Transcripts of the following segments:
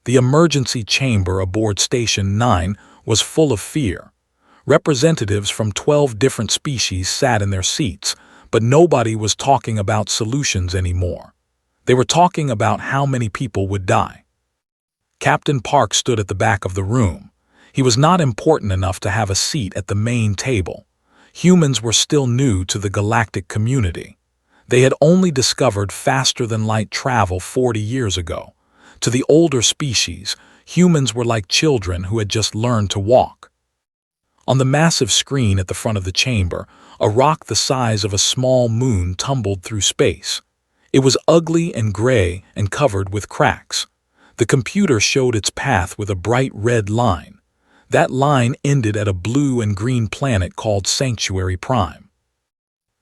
The emergency chamber aboard Station 9 was full of fear. Representatives from 12 different species sat in their seats, but nobody was talking about solutions anymore. They were talking about how many people would die. Captain Park stood at the back of the room. He was not important enough to have a seat at the main table. Humans were still new to the galactic community. They had only discovered faster-than-light travel 40 years ago. To the older species, humans were like children who had just learned to walk. On the massive screen at the front of the chamber, a rock the size of a small moon tumbled through space. It was ugly and gray and covered with cracks. The computer showed its path with a bright red line. That line ended at a blue and green planet called Sanctuary Prime.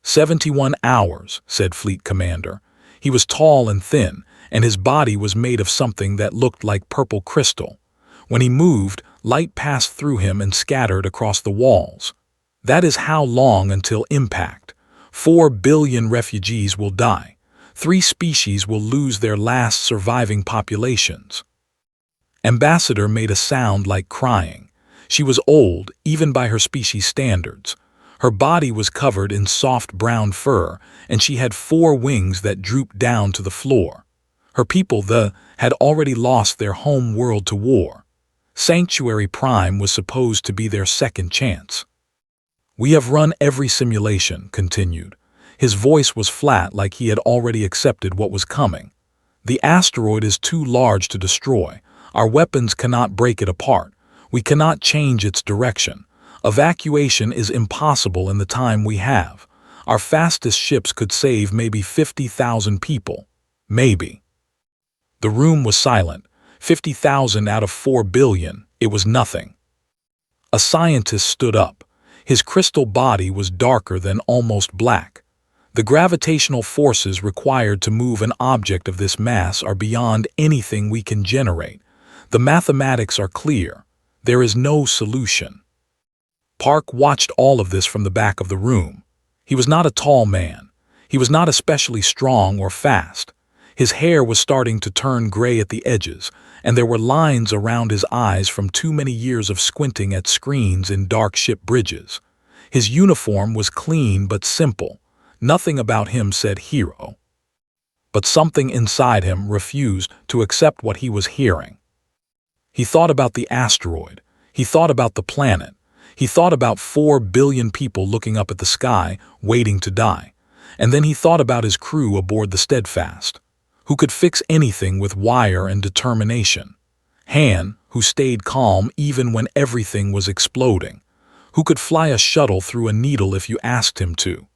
71 hours, said Fleet Commander. He was tall and thin, and his body was made of something that looked like purple crystal. When he moved, light passed through him and scattered across the walls. That is how long until impact. 4 billion refugees will die. 3 species will lose their last surviving populations. Ambassador made a sound like crying. She was old, even by her species standards. Her body was covered in soft brown fur, and she had 4 wings that drooped down to the floor. Her people, had already lost their home world to war. Sanctuary Prime was supposed to be their second chance. We have run every simulation, continued. His voice was flat, like he had already accepted what was coming. The asteroid is too large to destroy. Our weapons cannot break it apart. We cannot change its direction. Evacuation is impossible in the time we have. Our fastest ships could save maybe 50,000 people. Maybe. The room was silent. 50,000 out of 4 billion, it was nothing. A scientist stood up. His crystal body was darker than almost black. The gravitational forces required to move an object of this mass are beyond anything we can generate. The mathematics are clear. There is no solution. Park watched all of this from the back of the room. He was not a tall man. He was not especially strong or fast. His hair was starting to turn gray at the edges, and there were lines around his eyes from too many years of squinting at screens in dark ship bridges. His uniform was clean but simple. Nothing about him said hero. But something inside him refused to accept what he was hearing. He thought about the asteroid. He thought about the planet. He thought about 4 billion people looking up at the sky, waiting to die. And then he thought about his crew aboard the Steadfast, who could fix anything with wire and determination. Han, who stayed calm even when everything was exploding, who could fly a shuttle through a needle if you asked him to.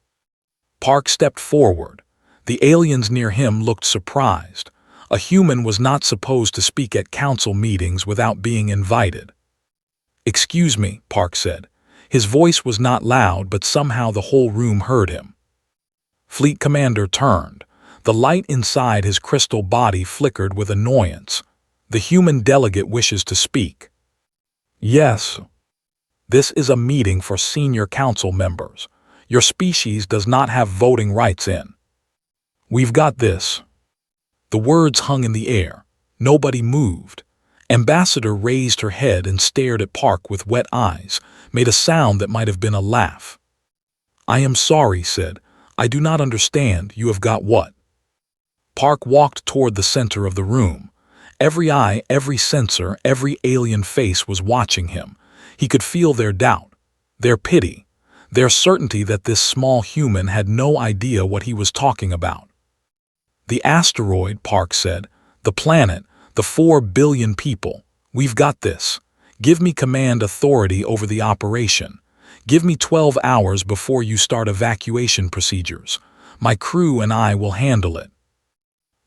Park stepped forward. The aliens near him looked surprised. A human was not supposed to speak at council meetings without being invited. "Excuse me," Park said. His voice was not loud, but somehow the whole room heard him. Fleet Commander turned. The light inside his crystal body flickered with annoyance. "The human delegate wishes to speak." "Yes. This is a meeting for senior council members. Your species does not have voting rights in." "We've got this." The words hung in the air. Nobody moved. Ambassador raised her head and stared at Park with wet eyes, made a sound that might have been a laugh. "I am sorry," said. "I do not understand. You have got what?" Park walked toward the center of the room. Every eye, every sensor, every alien face was watching him. He could feel their doubt, their pity, their certainty that this small human had no idea what he was talking about. "The asteroid," Park said, "the planet, the 4 billion people. We've got this. Give me command authority over the operation. Give me 12 hours before you start evacuation procedures. My crew and I will handle it."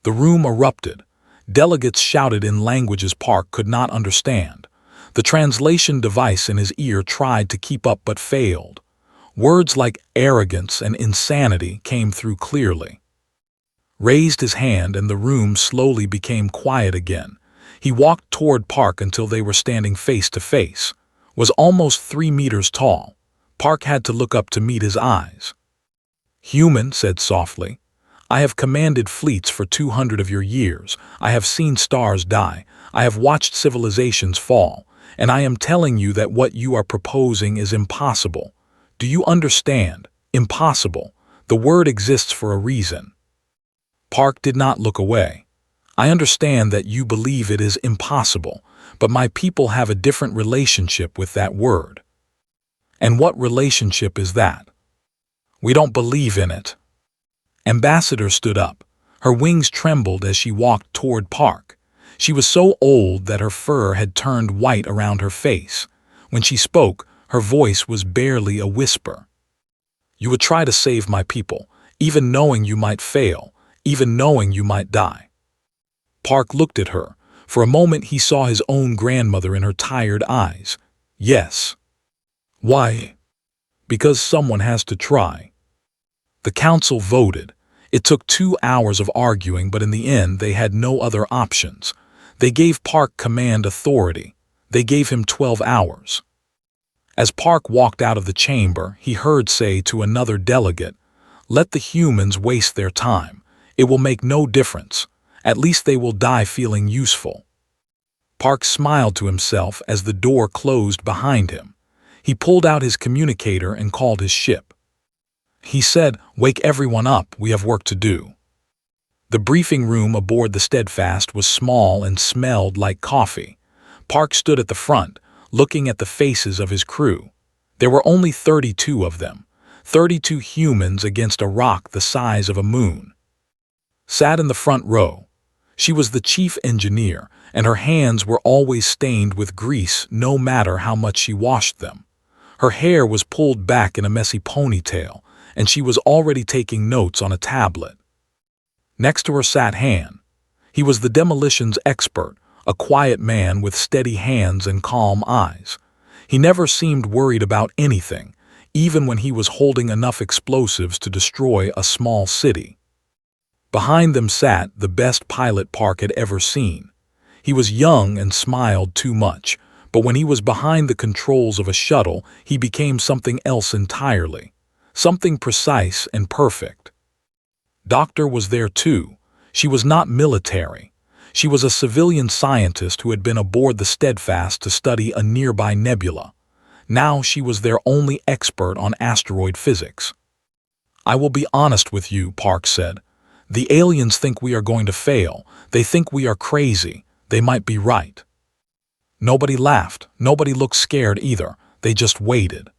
The room erupted. Delegates shouted in languages Park could not understand. The translation device in his ear tried to keep up but failed. Words like arrogance and insanity came through clearly. Raised his hand and the room slowly became quiet again. He walked toward Park until they were standing face to face. Was almost 3 meters tall. Park had to look up to meet his eyes. "Human," said softly, "I have commanded fleets for 200 of your years. I have seen stars die. I have watched civilizations fall, and I am telling you that what you are proposing is impossible. Do you understand? Impossible. The word exists for a reason. Park did not look away. I understand that you believe it is impossible, but my people have a different relationship with that word. And what relationship is that? We don't believe in it. Ambassador stood up. Her wings trembled as she walked toward Park. She was so old that her fur had turned white around her face. When she spoke, her voice was barely a whisper. You would try to save my people, even knowing you might fail, even knowing you might die. Park looked at her. For a moment he saw his own grandmother in her tired eyes. Yes. Why? Because someone has to try. The council voted. It took 2 hours of arguing, but in the end they had no other options. They gave Park command authority. They gave him 12 hours. As Park walked out of the chamber, he heard say to another delegate, "Let the humans waste their time. It will make no difference. At least they will die feeling useful." Park smiled to himself as the door closed behind him. He pulled out his communicator and called his ship. He said, "Wake everyone up, we have work to do." The briefing room aboard the Steadfast was small and smelled like coffee. Park stood at the front, looking at the faces of his crew. There were only 32 of them, 32 humans against a rock the size of a moon. Sat in the front row. She was the chief engineer, and her hands were always stained with grease no matter how much she washed them. Her hair was pulled back in a messy ponytail, and she was already taking notes on a tablet. Next to her sat Han. He was the demolitions expert, a quiet man with steady hands and calm eyes. He never seemed worried about anything, even when he was holding enough explosives to destroy a small city. Behind them sat the best pilot Park had ever seen. He was young and smiled too much, but when he was behind the controls of a shuttle, he became something else entirely, something precise and perfect. Doctor was there too. She was not military. She was a civilian scientist who had been aboard the Steadfast to study a nearby nebula. Now she was their only expert on asteroid physics. "I will be honest with you," Park said. "The aliens think we are going to fail. They think we are crazy. They might be right." Nobody laughed. Nobody looked scared either. They just waited.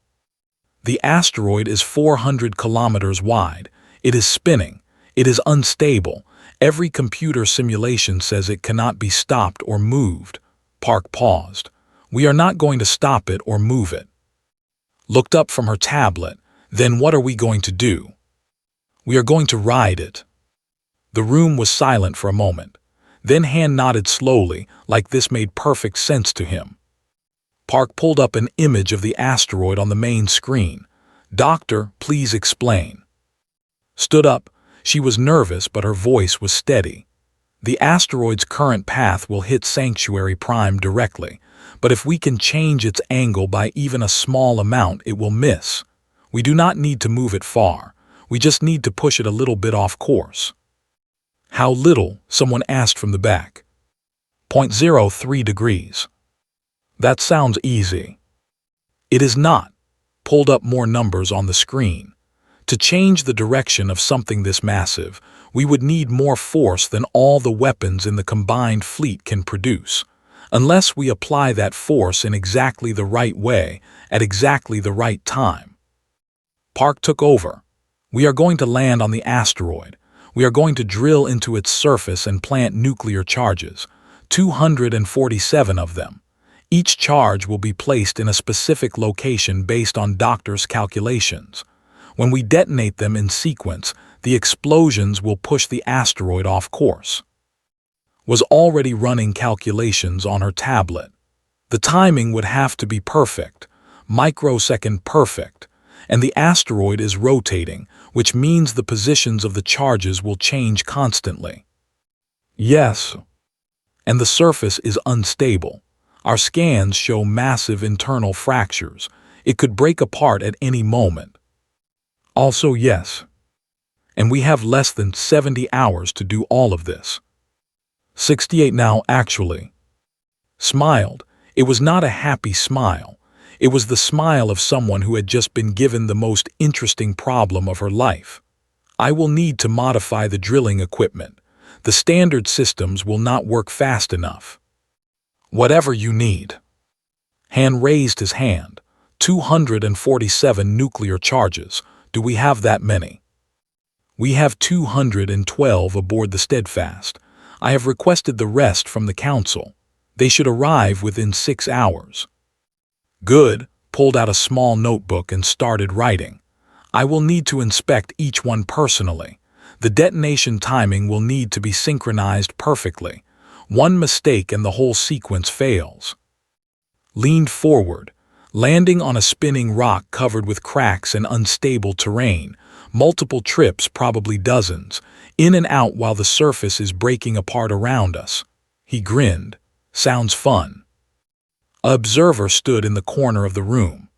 "The asteroid is 400 kilometers wide. It is spinning. It is unstable. Every computer simulation says it cannot be stopped or moved." Park paused. "We are not going to stop it or move it." Looked up from her tablet. "Then what are we going to do?" "We are going to ride it." The room was silent for a moment. Then Han nodded slowly, like this made perfect sense to him. Park pulled up an image of the asteroid on the main screen. "Doctor, please explain." Stood up. She was nervous, but her voice was steady. "The asteroid's current path will hit Sanctuary Prime directly, but if we can change its angle by even a small amount, it will miss. We do not need to move it far. We just need to push it a little bit off course." "How little?" someone asked from the back. 0.03 degrees. "That sounds easy." "It is not." Pulled up more numbers on the screen. "To change the direction of something this massive, we would need more force than all the weapons in the combined fleet can produce. Unless we apply that force in exactly the right way, at exactly the right time." Park took over. "We are going to land on the asteroid. We are going to drill into its surface and plant nuclear charges, 247 of them. Each charge will be placed in a specific location based on Doctor's calculations. When we detonate them in sequence, the explosions will push the asteroid off course." Was already running calculations on her tablet. The timing would have to be perfect, microsecond perfect, and the asteroid is rotating, which means the positions of the charges will change constantly. "Yes. And the surface is unstable. Our scans show massive internal fractures. It could break apart at any moment." "Also yes. And we have less than 70 hours to do all of this." 68 now, actually. smiled. It was not a happy smile. It was the smile of someone who had just been given the most interesting problem of her life. I will need to modify the drilling equipment. The standard systems will not work fast enough. Whatever you need. Han raised his hand. 247 nuclear charges. Do we have that many? We have 212 aboard the Steadfast. I have requested the rest from the Council. They should arrive within 6 hours. Good, pulled out a small notebook and started writing. I will need to inspect each one personally. The detonation timing will need to be synchronized perfectly. One mistake and the whole sequence fails. Leaned forward, landing on a spinning rock covered with cracks and unstable terrain, multiple trips, probably dozens, in and out while the surface is breaking apart around us. He grinned. Sounds fun. An observer stood in the corner of the room.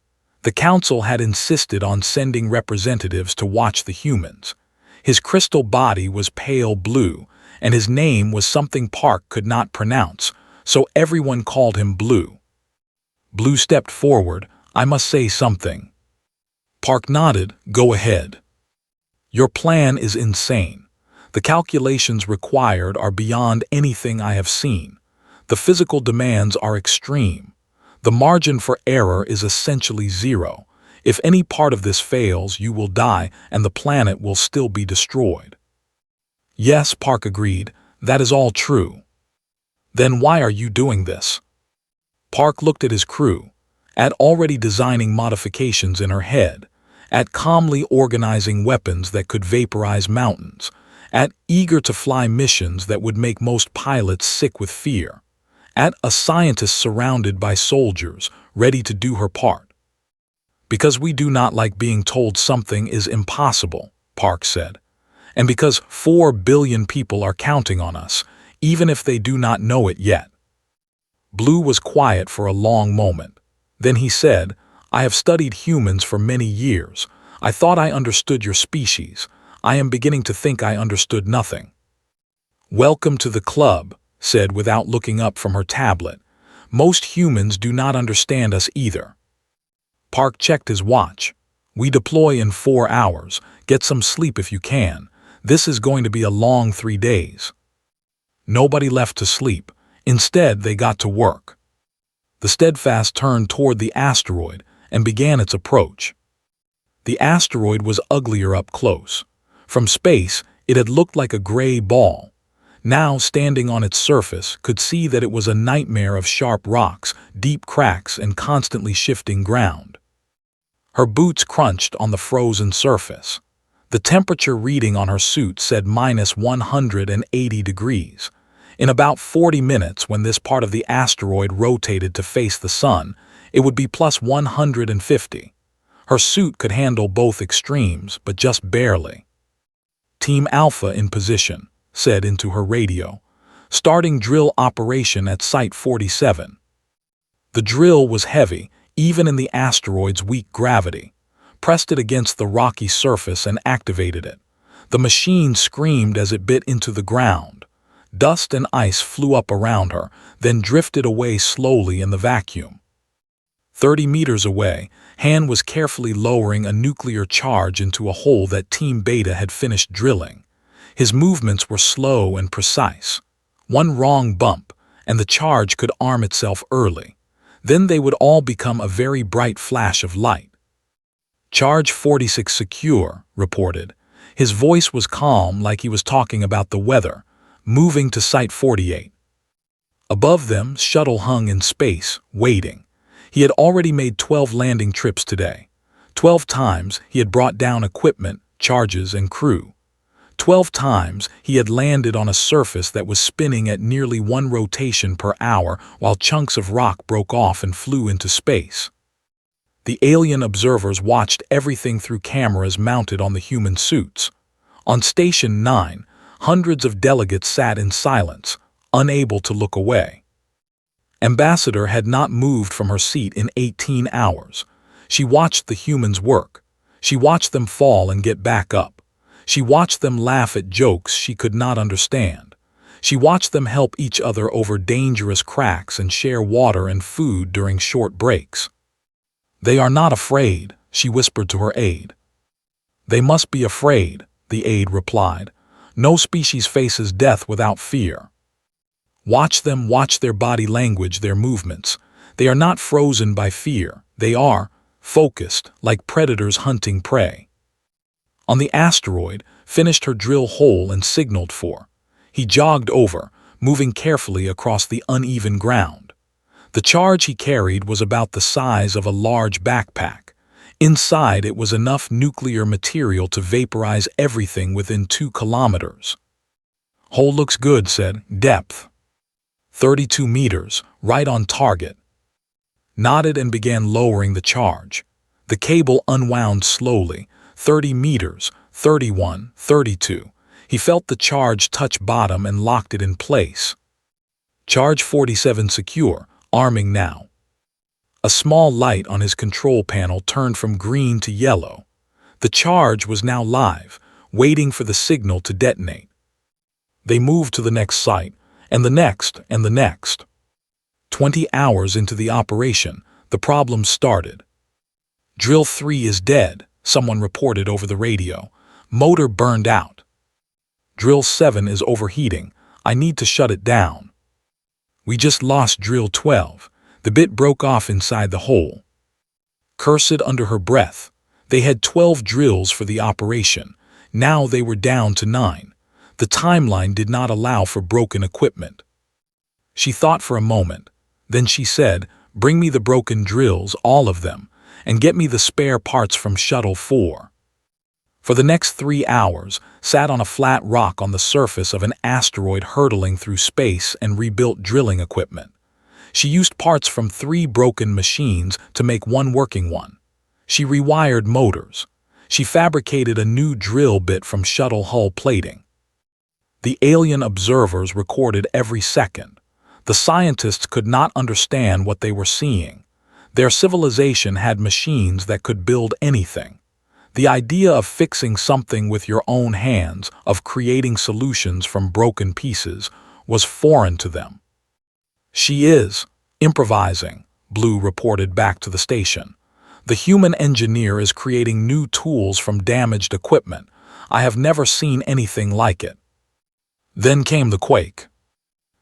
The Council had insisted on sending representatives to watch the humans. His crystal body was pale blue, and his name was something Park could not pronounce, so everyone called him Blue. Blue stepped forward. I must say something. Park nodded. Go ahead. Your plan is insane. The calculations required are beyond anything I have seen. The physical demands are extreme. The margin for error is essentially zero. If any part of this fails, you will die and the planet will still be destroyed. Yes, Park agreed. That is all true. Then why are you doing this? Park looked at his crew, at already designing modifications in her head, at calmly organizing weapons that could vaporize mountains, at eager-to-fly missions that would make most pilots sick with fear, at a scientist surrounded by soldiers, ready to do her part. Because we do not like being told something is impossible, Park said, and because 4 billion people are counting on us, even if they do not know it yet. Blue was quiet for a long moment. Then he said, I have studied humans for many years. I thought I understood your species. I am beginning to think I understood nothing. Welcome to the club, said without looking up from her tablet. Most humans do not understand us either. Park checked his watch. We deploy in 4 hours. Get some sleep if you can. This is going to be a long 3 days. Nobody left to sleep. Instead, they got to work. The Steadfast turned toward the asteroid and began its approach. The asteroid was uglier up close. From space, it had looked like a gray ball. Now, standing on its surface, could see that it was a nightmare of sharp rocks, deep cracks, and constantly shifting ground. Her boots crunched on the frozen surface. The temperature reading on her suit said -180 degrees. In about 40 minutes, when this part of the asteroid rotated to face the sun, it would be +150. Her suit could handle both extremes, but just barely. Team Alpha in position, said into her radio. Starting drill operation at Site 47. The drill was heavy, even in the asteroid's weak gravity. Pressed it against the rocky surface and activated it. The machine screamed as it bit into the ground. Dust and ice flew up around her, then drifted away slowly in the vacuum. 30 meters away, Han was carefully lowering a nuclear charge into a hole that Team Beta had finished drilling. His movements were slow and precise. One wrong bump, and the charge could arm itself early. Then they would all become a very bright flash of light. Charge 46 secure, reported. His voice was calm, like he was talking about the weather. Moving to Site 48. Above them, shuttle hung in space, waiting. He had already made 12 landing trips today. 12 times he had brought down equipment, charges, and crew. 12 times he had landed on a surface that was spinning at nearly 1 rotation per hour while chunks of rock broke off and flew into space. The alien observers watched everything through cameras mounted on the human suits. On Station 9, hundreds of delegates sat in silence, unable to look away. Ambassador had not moved from her seat in 18 hours. She watched the humans work. She watched them fall and get back up. She watched them laugh at jokes she could not understand. She watched them help each other over dangerous cracks and share water and food during short breaks. "They are not afraid," she whispered to her aide. "They must be afraid," the aide replied. "No species faces death without fear. Watch them, watch their body language, their movements. They are not frozen by fear. They are focused, like predators hunting prey." On the asteroid, finished her drill hole and signaled for. He jogged over, moving carefully across the uneven ground. The charge he carried was about the size of a large backpack. Inside it was enough nuclear material to vaporize everything within 2 kilometers. "Hole looks good," said. "Depth 32 meters, right on target." Nodded and began lowering the charge. The cable unwound slowly. 30 meters, 31, 32. He felt the charge touch bottom and locked it in place. Charge 47 secure, arming now. A small light on his control panel turned from green to yellow. The charge was now live, waiting for the signal to detonate. They moved to the next site, and the next, and the next. 20 hours into the operation, the problem started. "Drill 3 is dead," someone reported over the radio. "Motor burned out." "Drill 7 is overheating. I need to shut it down." "We just lost drill 12. The bit broke off inside the hole." Cursed under her breath. They had 12 drills for the operation. Now they were down to 9. The timeline did not allow for broken equipment. She thought for a moment. Then she said, "Bring me the broken drills, all of them, and get me the spare parts from Shuttle 4. For the next 3 hours, sat on a flat rock on the surface of an asteroid hurtling through space and rebuilt drilling equipment. She used parts from 3 broken machines to make one working one. She rewired motors. She fabricated a new drill bit from shuttle hull plating. The alien observers recorded every second. The scientists could not understand what they were seeing. Their civilization had machines that could build anything. The idea of fixing something with your own hands, of creating solutions from broken pieces, was foreign to them. "She is improvising," Blue reported back to the station. "The human engineer is creating new tools from damaged equipment. I have never seen anything like it." Then came the quake.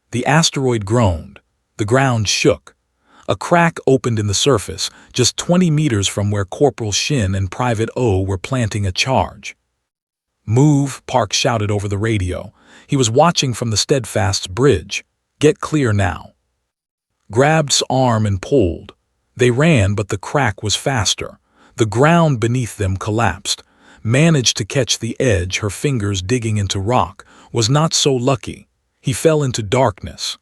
The asteroid groaned. The ground shook. A crack opened in the surface, just 20 meters from where Corporal Shin and Private O were planting a charge. "Move," Park shouted over the radio. He was watching from the Steadfast's bridge. "Get clear now." Grabbed's arm and pulled. They ran, but the crack was faster. The ground beneath them collapsed. Managed to catch the edge, her fingers digging into rock. Was not so lucky. He fell into darkness.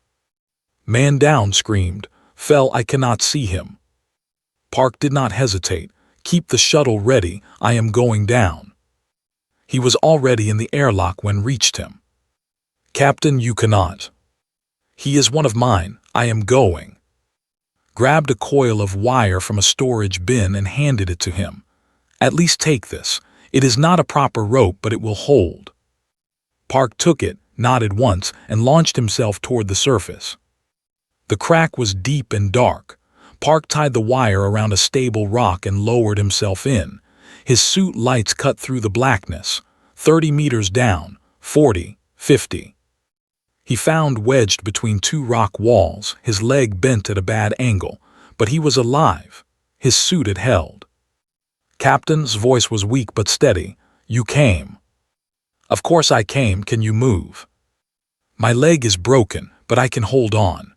"Man down," screamed. "Fell, I cannot see him." Park did not hesitate. "Keep the shuttle ready, I am going down." He was already in the airlock when reached him. "Captain, you cannot." "He is one of mine, I am going." Grabbed a coil of wire from a storage bin and handed it to him. "At least take this. It is not a proper rope, but it will hold." Park took it, nodded once, and launched himself toward the surface. The crack was deep and dark. Park tied the wire around a stable rock and lowered himself in. His suit lights cut through the blackness. 30 meters down, 40, 50. He found wedged between 2 rock walls, his leg bent at a bad angle, but he was alive. His suit had held. "Captain's" voice was weak but steady. "You came." "Of course I came. Can you move?" "My leg is broken, but I can hold on."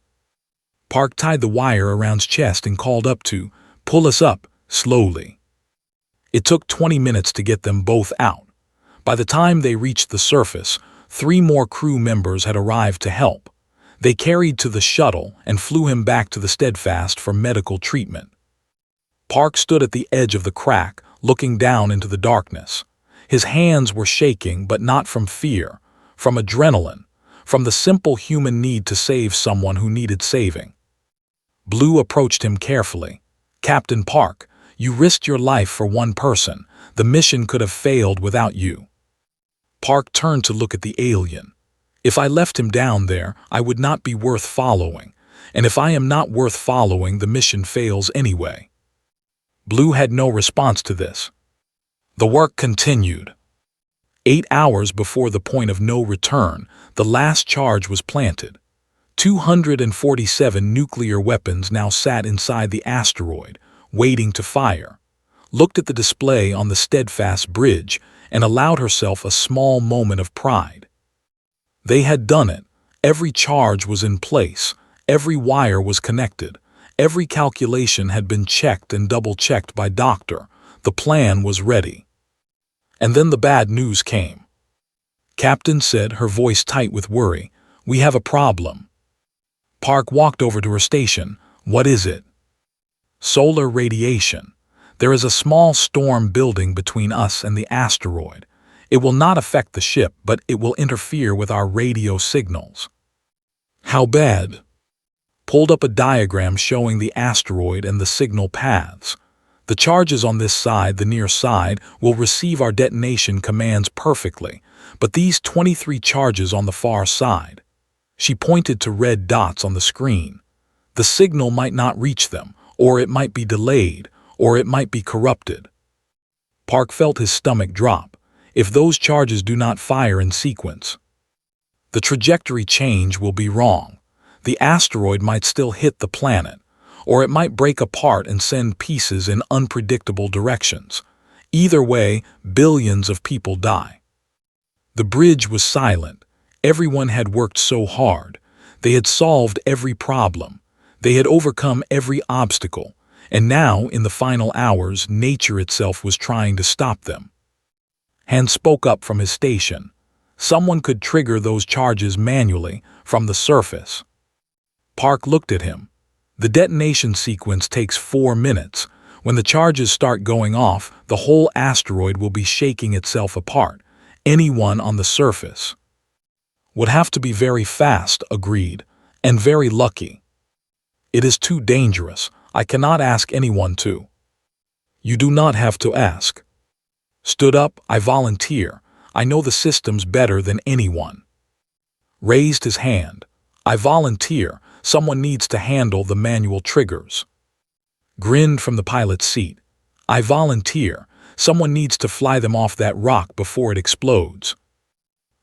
Park tied the wire around his chest and called up to, "Pull us up, slowly." It took 20 minutes to get them both out. By the time they reached the surface, 3 more crew members had arrived to help. They carried to the shuttle and flew him back to the Steadfast for medical treatment. Park stood at the edge of the crack, looking down into the darkness. His hands were shaking, but not from fear, from adrenaline, from the simple human need to save someone who needed saving. Blue approached him carefully. "Captain Park, you risked your life for one person. The mission could have failed without you." Park turned to look at the alien. If I left him down there, I would not be worth following. And if I am not worth following, the mission fails anyway. Blue had no response to this. The work continued. 8 hours before the point of no return, the last charge was planted. 247 nuclear weapons now sat inside the asteroid, waiting to fire. Looked at the display on the steadfast bridge and allowed herself a small moment of pride. They had done it. Every charge was in place. Every wire was connected. Every calculation had been checked and double-checked by Doctor. The plan was ready. And then the bad news came. Captain said, her voice tight with worry, "We have a problem." Park walked over to her station. "What is it?" "Solar radiation. There is a small storm building between us and the asteroid. It will not affect the ship, but it will interfere with our radio signals." "How bad?" Pulled up a diagram showing the asteroid and the signal paths. "The charges on this side, the near side, will receive our detonation commands perfectly, but these 23 charges on the far side." She pointed to red dots on the screen. "The signal might not reach them, or it might be delayed, or it might be corrupted." Park felt his stomach drop. If those charges do not fire in sequence, the trajectory change will be wrong. The asteroid might still hit the planet, or it might break apart and send pieces in unpredictable directions. Either way, billions of people die. The bridge was silent. Everyone had worked so hard. They had solved every problem. They had overcome every obstacle. And now, in the final hours, nature itself was trying to stop them. Hans spoke up from his station. Someone could trigger those charges manually from the surface. Park looked at him. The detonation sequence takes 4 minutes. When the charges start going off, the whole asteroid will be shaking itself apart. Anyone on the surface would have to be very fast, agreed, and very lucky. "It is too dangerous. I cannot ask anyone to." "You do not have to ask." Stood up, "I volunteer. I know the systems better than anyone." Raised his hand. "I volunteer. Someone needs to handle the manual triggers." Grinned from the pilot's seat. "I volunteer. Someone needs to fly them off that rock before it explodes."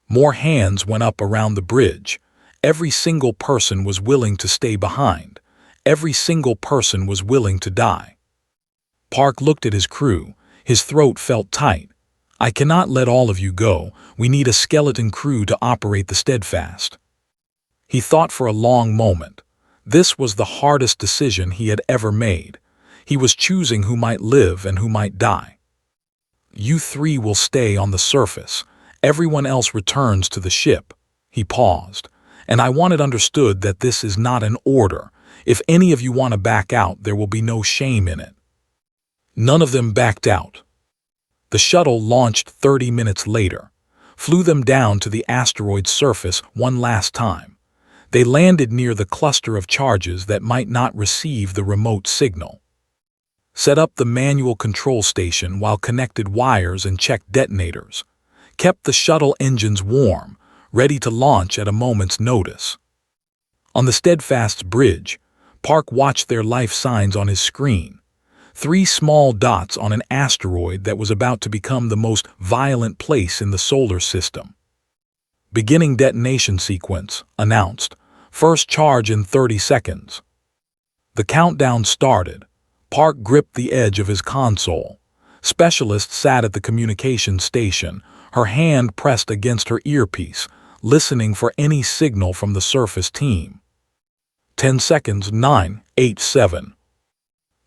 More hands went up around the bridge. Every single person was willing to stay behind. Every single person was willing to die. Park looked at his crew. His throat felt tight. "I cannot let all of you go. We need a skeleton crew to operate the Steadfast." He thought for a long moment. This was the hardest decision he had ever made. He was choosing who might live and who might die. "You 3 will stay on the surface. Everyone else returns to the ship." He paused. "And I want it understood that this is not an order. If any of you want to back out, there will be no shame in it." None of them backed out. The shuttle launched 30 minutes later, flew them down to the asteroid's surface one last time. They landed near the cluster of charges that might not receive the remote signal. Set up the manual control station while connected wires and checked detonators. Kept the shuttle engines warm, ready to launch at a moment's notice. On the Steadfast's bridge, Park watched their life signs on his screen. 3 small dots on an asteroid that was about to become the most violent place in the solar system. "Beginning detonation sequence," announced. "First charge in 30 seconds." The countdown started. Park gripped the edge of his console. Specialist sat at the communication station, her hand pressed against her earpiece, listening for any signal from the surface team. 10 seconds, 9, 8, 7.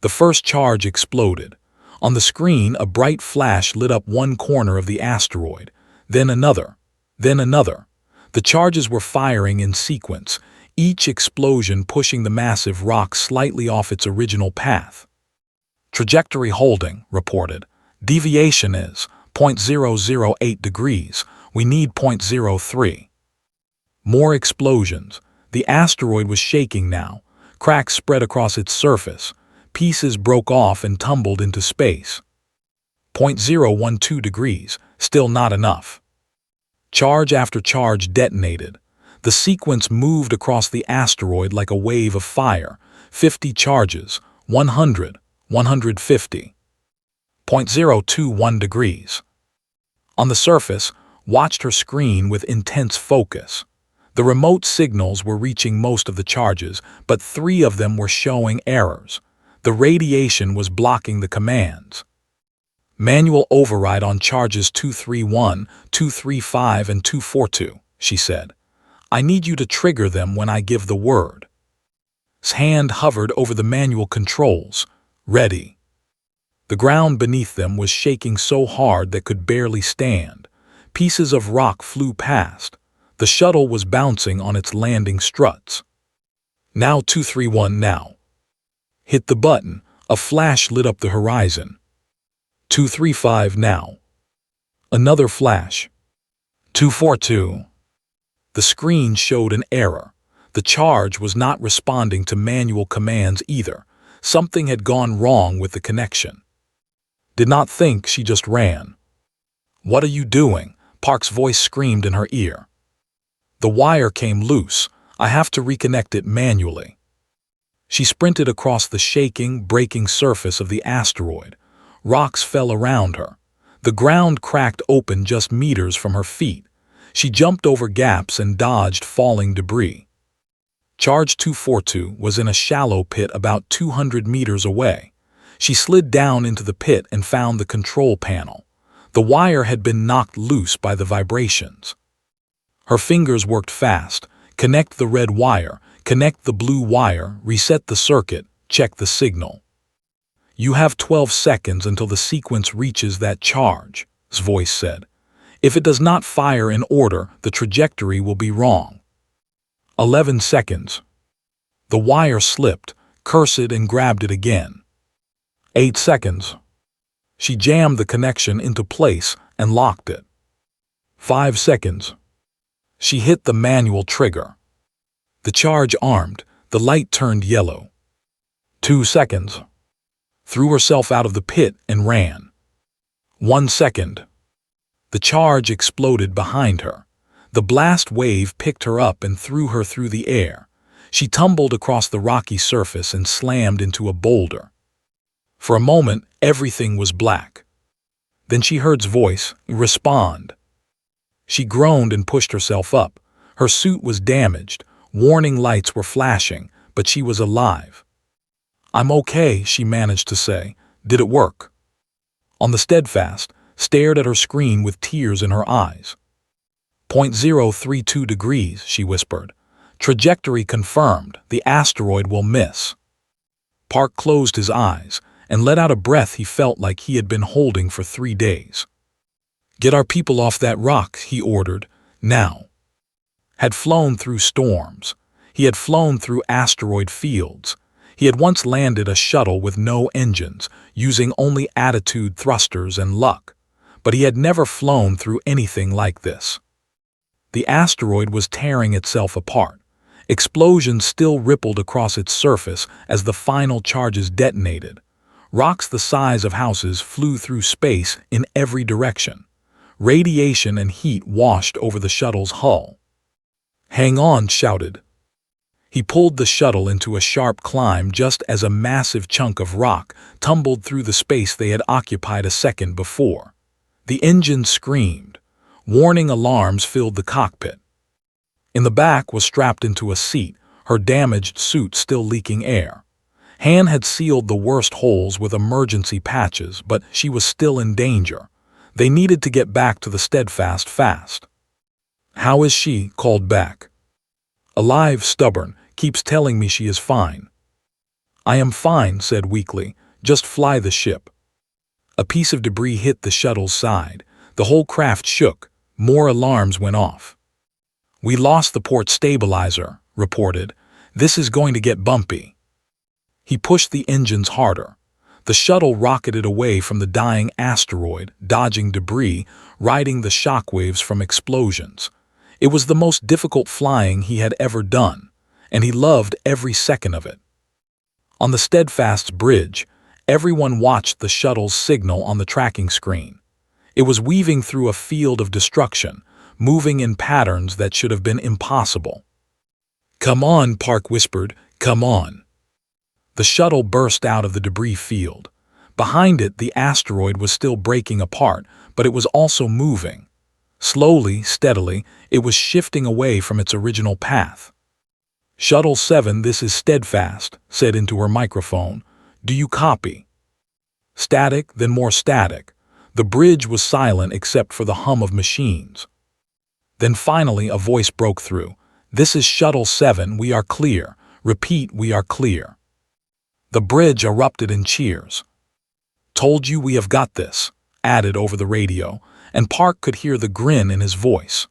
The first charge exploded. On the screen, a bright flash lit up one corner of the asteroid, then another, then another. The charges were firing in sequence, each explosion pushing the massive rock slightly off its original path. "Trajectory holding," reported. "Deviation is 0.008 degrees. We need 0.03. More explosions. The asteroid was shaking now. Cracks spread across its surface. Pieces broke off and tumbled into space. 0.012 degrees. Still not enough. Charge after charge detonated. The sequence moved across the asteroid like a wave of fire, 50 charges, 100, 150. 0.021 degrees. On the surface, watched her screen with intense focus. The remote signals were reaching most of the charges, but 3 of them were showing errors. The radiation was blocking the commands. Manual override on charges 231, 235, and 242, she said. I need you to trigger them when I give the word. His hand hovered over the manual controls. Ready. The ground beneath them was shaking so hard that could barely stand. Pieces of rock flew past. The shuttle was bouncing on its landing struts. Now 231 now. Hit the button. A flash lit up the horizon. 235 now. Another flash. 242. The screen showed an error. The charge was not responding to manual commands either. Something had gone wrong with the connection. Did not think, she just ran. What are you doing? Park's voice screamed in her ear. The wire came loose. I have to reconnect it manually. She sprinted across the shaking, breaking surface of the asteroid. Rocks fell around her. The ground cracked open just meters from her feet. She jumped over gaps and dodged falling debris. Charge 242 was in a shallow pit about 200 meters away. She slid down into the pit and found the control panel. The wire had been knocked loose by the vibrations. Her fingers worked fast. Connect the red wire, connect the blue wire, reset the circuit, check the signal. You have 12 seconds until the sequence reaches that charge, his voice said. If it does not fire in order, the trajectory will be wrong. 11 seconds. The wire slipped, cursed and grabbed it again. 8 seconds. She jammed the connection into place and locked it. 5 seconds. She hit the manual trigger. The charge armed, the light turned yellow. 2 seconds. Threw herself out of the pit and ran. 1 second. The charge exploded behind her. The blast wave picked her up and threw her through the air. She tumbled across the rocky surface and slammed into a boulder. For a moment, everything was black. Then she heard his voice, respond. She groaned and pushed herself up. Her suit was damaged. Warning lights were flashing, but she was alive. I'm okay, she managed to say. Did it work? On the Steadfast, stared at her screen with tears in her eyes. 0.032 degrees, she whispered. Trajectory confirmed. The asteroid will miss. Park closed his eyes and let out a breath he felt like he had been holding for 3 days. Get our people off that rock, he ordered, now. Had flown through storms. He had flown through asteroid fields. He had once landed a shuttle with no engines, using only attitude thrusters and luck. But he had never flown through anything like this. The asteroid was tearing itself apart. Explosions still rippled across its surface as the final charges detonated. Rocks the size of houses flew through space in every direction. Radiation and heat washed over the shuttle's hull. Hang on, shouted. He pulled the shuttle into a sharp climb just as a massive chunk of rock tumbled through the space they had occupied a second before. The engine screamed. Warning alarms filled the cockpit. In the back was strapped into a seat, her damaged suit still leaking air. Han had sealed the worst holes with emergency patches, but she was still in danger. They needed to get back to the Steadfast fast. How is she? Called back. Alive, stubborn, keeps telling me she is fine. I am fine, said weakly. Just fly the ship. A piece of debris hit the shuttle's side. The whole craft shook. More alarms went off. We lost the port stabilizer, reported. This is going to get bumpy. He pushed the engines harder. The shuttle rocketed away from the dying asteroid, dodging debris, riding the shockwaves from explosions. It was the most difficult flying he had ever done, and he loved every second of it. On the Steadfast's bridge, everyone watched the shuttle's signal on the tracking screen. It was weaving through a field of destruction, moving in patterns that should have been impossible. "Come on," Park whispered, "come on." The shuttle burst out of the debris field. Behind it, the asteroid was still breaking apart, but it was also moving. Slowly, steadily, it was shifting away from its original path. "Shuttle 7, this is Steadfast," said into her microphone. "Do you copy?" Static, then more static. The bridge was silent except for the hum of machines. Then finally a voice broke through. "This is Shuttle 7, we are clear. Repeat, we are clear." The bridge erupted in cheers. "Told you we have got this," added over the radio, and Park could hear the grin in his voice.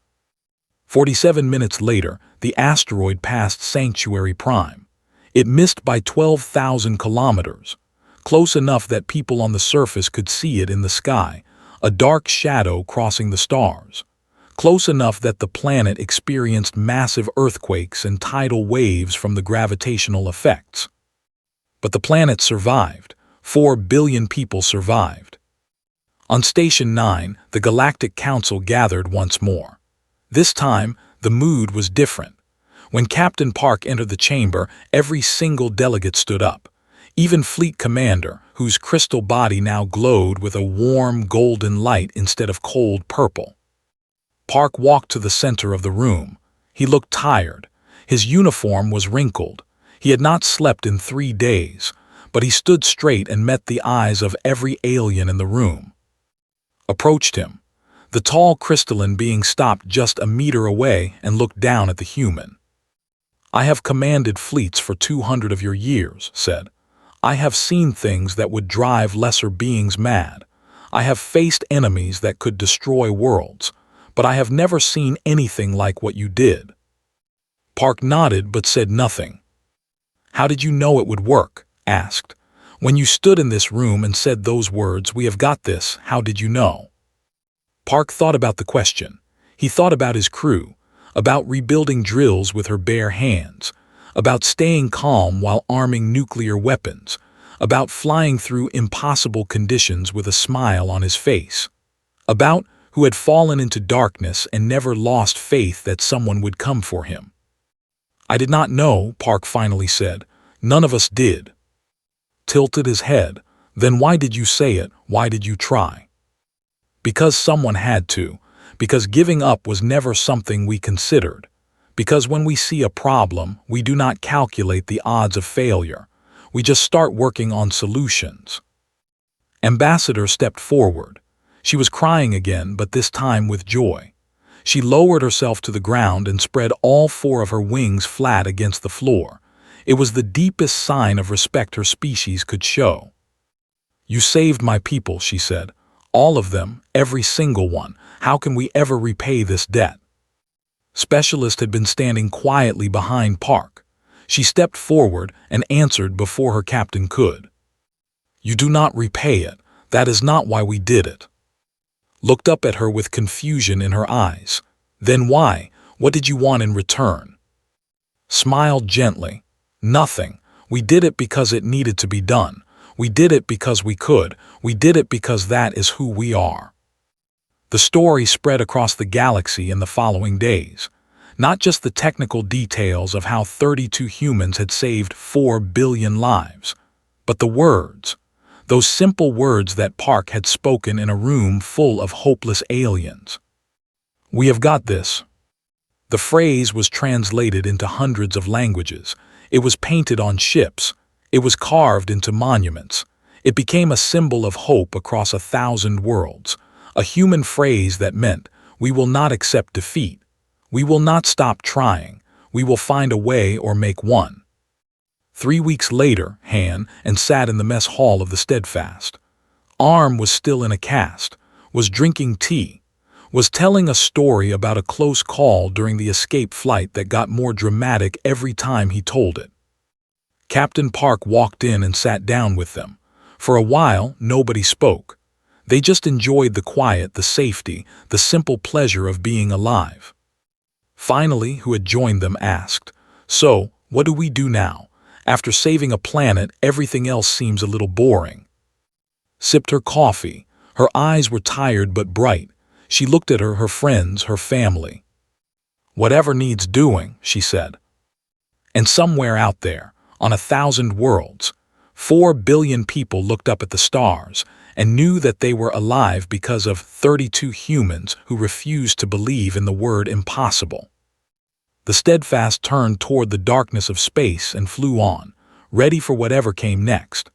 47 minutes later, the asteroid passed Sanctuary Prime. It missed by 12,000 kilometers, close enough that people on the surface could see it in the sky, a dark shadow crossing the stars. Close enough that the planet experienced massive earthquakes and tidal waves from the gravitational effects. But the planet survived. 4 billion people survived. On Station 9, the Galactic Council gathered once more. This time, the mood was different. When Captain Park entered the chamber, every single delegate stood up. Even Fleet Commander, whose crystal body now glowed with a warm golden light instead of cold purple. Park walked to the center of the room. He looked tired. His uniform was wrinkled. He had not slept in 3 days, but he stood straight and met the eyes of every alien in the room. Approached him. The tall crystalline being stopped just a meter away and looked down at the human. "I have commanded fleets for 200 of your years," said. "I have seen things that would drive lesser beings mad. I have faced enemies that could destroy worlds, but I have never seen anything like what you did." Park nodded but said nothing. "How did you know it would work?" asked. "When you stood in this room and said those words, 'We have got this,' how did you know?" Park thought about the question. He thought about his crew, about rebuilding drills with her bare hands, about staying calm while arming nuclear weapons, about flying through impossible conditions with a smile on his face, about who had fallen into darkness and never lost faith that someone would come for him. "I did not know," Park finally said. "None of us did." Tilted his head. "Then why did you say it? Why did you try?" "Because someone had to. Because giving up was never something we considered. Because when we see a problem, we do not calculate the odds of failure. We just start working on solutions." Ambassador stepped forward. She was crying again, but this time with joy. She lowered herself to the ground and spread all 4 of her wings flat against the floor. It was the deepest sign of respect her species could show. "You saved my people," she said. "All of them, every single one. How can we ever repay this debt?" Specialist had been standing quietly behind Park. She stepped forward and answered before her captain could. "You do not repay it. That is not why we did it." Looked up at her with confusion in her eyes. "Then why? What did you want in return?" Smiled gently. "Nothing. We did it because it needed to be done. We did it because we could. We did it because that is who we are." The story spread across the galaxy in the following days. Not just the technical details of how 32 humans had saved 4 billion lives, but the words. Those simple words that Park had spoken in a room full of hopeless aliens. "We have got this." The phrase was translated into hundreds of languages. It was painted on ships. It was carved into monuments. It became a symbol of hope across 1,000 worlds. A human phrase that meant, "We will not accept defeat. We will not stop trying. We will find a way or make one." 3 weeks later, Han and sat in the mess hall of the Steadfast. Arm was still in a cast, was drinking tea, was telling a story about a close call during the escape flight that got more dramatic every time he told it. Captain Park walked in and sat down with them. For a while, nobody spoke. They just enjoyed the quiet, the safety, the simple pleasure of being alive. Finally, who had joined them asked, "So, what do we do now? After saving a planet, everything else seems a little boring." Sipped her coffee. Her eyes were tired but bright. She looked at her friends, her family. "Whatever needs doing," she said. And somewhere out there, on 1,000 worlds, 4 billion people looked up at the stars and knew that they were alive because of 32 humans who refused to believe in the word impossible. The Steadfast turned toward the darkness of space and flew on, ready for whatever came next.